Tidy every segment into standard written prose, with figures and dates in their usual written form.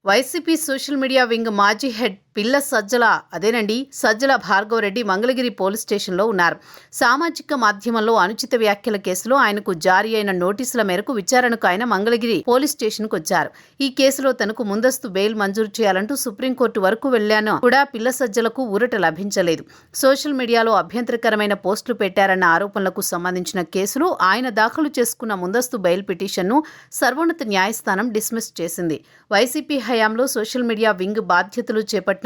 YCP social media wing మాజీ head పిల్ల Sajjala Bhargav Reddy Mangalagiri police స్టేషన్లో ఉన్నారు. సామాజిక మాధ్యమంలో అనుచిత వ్యాఖ్యల కేసులో ఆయనకు జారీ అయిన నోటీసుల మేరకు విచారణకు ఆయన మంగళగిరి పోలీస్ స్టేషన్కు వచ్చారు. ఈ కేసులో తనకు ముందస్తు బెయిల్ మంజూరు చేయాలంటూ సుప్రీంకోర్టు వరకు వెళ్లాను కూడా పిల్ల సజ్జలకు ఊరట లభించలేదు. సోషల్ మీడియాలో అభ్యంతరకరమైన పోస్టులు పెట్టారన్న ఆరోపణలకు సంబంధించిన కేసులో ఆయన దాఖలు చేసుకున్న ముందస్తు బెయిల్ పిటిషన్ను సర్వోన్నత న్యాయస్థానం డిస్మిస్ చేసింది. వైసీపీ హయాంలో సోషల్ మీడియా వింగ్ బాధ్యతలు చేపట్టిన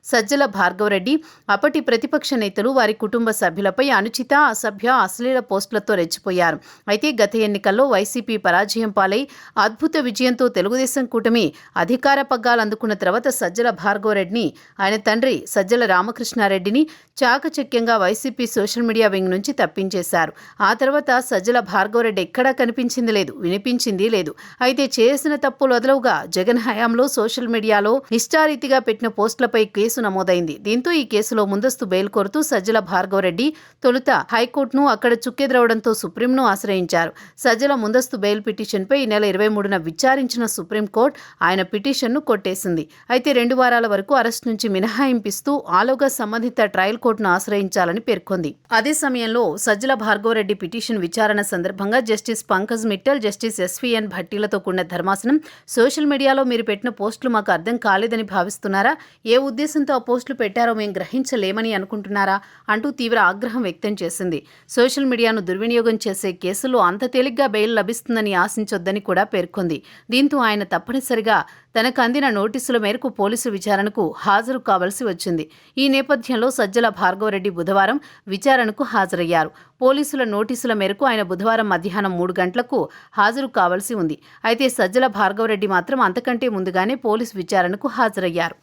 సజ్జల భార్గవరెడ్డి అప్పటి ప్రతిపక్ష నేతలు వారి కుటుంబ సభ్యులపై అనుచిత, అసభ్య, అశ్లీల పోస్టులతో రెచ్చిపోయారు. అయితే గత ఎన్నికల్లో వైసీపీ పరాజయం పాలై అద్భుత విజయంతో తెలుగుదేశం కూటమి అధికార పగ్గాలు అందుకున్న తర్వాత సజ్జల భార్గవరెడ్డిని ఆయన తండ్రి సజ్జల రామకృష్ణారెడ్డిని చాకచక్యంగా వైసీపీ సోషల్ మీడియా వింగ్ నుంచి తప్పించేశారు. ఆ తర్వాత సజ్జల భార్గవరెడ్డి ఎక్కడా కనిపించింది లేదు, వినిపించింది లేదు. అయితే చేసిన తప్పులు వదలవుగా జగన్ హయాంలో సోషల్ మీడియాలో ఇష్టారీతిగా పెట్టిన పోస్టులపై కేసు నమోదైంది. దీంతో ఈ కేసులో ముందస్తు బెయిల్ కోరుతూ సజ్జల భార్గవరెడ్డి తొలుత హైకోర్టును, అక్కడ చుక్కెదురవడంతో సుప్రీంను ఆశ్రయించారు. సజ్జల ముందస్తు బెయిల్ పిటిషన్పై ఈ నెల 23న విచారించిన సుప్రీంకోర్టు ఆయన పిటిషన్ను కొట్టేసింది. అయితే 2 వారాల వరకు అరెస్ట్ నుంచి మినహాయింపిస్తూ ఆలోగా సంబంధిత ట్రయల్ కోర్టును ఆశ్రయించాలని పేర్కొంది. అదే సమయంలో సజ్జల భార్గవరెడ్డి పిటిషన్ విచారణ సందర్భంగా justice Pankaj Mittal, justice SVN భట్టీలతో కూడిన ధర్మాసనం సోషల్ మీడియాలో మీరు పెట్టిన పోస్టులు మాకు అర్థం కాలేదని భావిస్తున్నారా? ఏ ఉద్దేశంతో ఆ పోస్టులు పెట్టారో మేము గ్రహించలేమని అనుకుంటున్నారా? అంటూ తీవ్ర ఆగ్రహం వ్యక్తం చేసింది. సోషల్ మీడియాను దుర్వినియోగం చేసే కేసుల్లో అంత తేలిగ్గా బెయిల్ లభిస్తుందని ఆశించొద్దని కూడా పేర్కొంది. దీంతో ఆయన తప్పనిసరిగా తనకు అందిన నోటీసుల మేరకు పోలీసు విచారణకు హాజరు కావాల్సి వచ్చింది. ఈ నేపథ్యంలో సజ్జల భార్గవరెడ్డి బుధవారం విచారణకు హాజరయ్యారు. పోలీసుల నోటీసుల మేరకు ఆయన బుధవారం మధ్యాహ్నం 3 గంటలకు హాజరు కావాల్సి ఉంది. అయితే సజ్జల భార్గవరెడ్డి మాత్రం అంతకంటే ముందుగానే పోలీసు విచారణకు హాజరయ్యారు.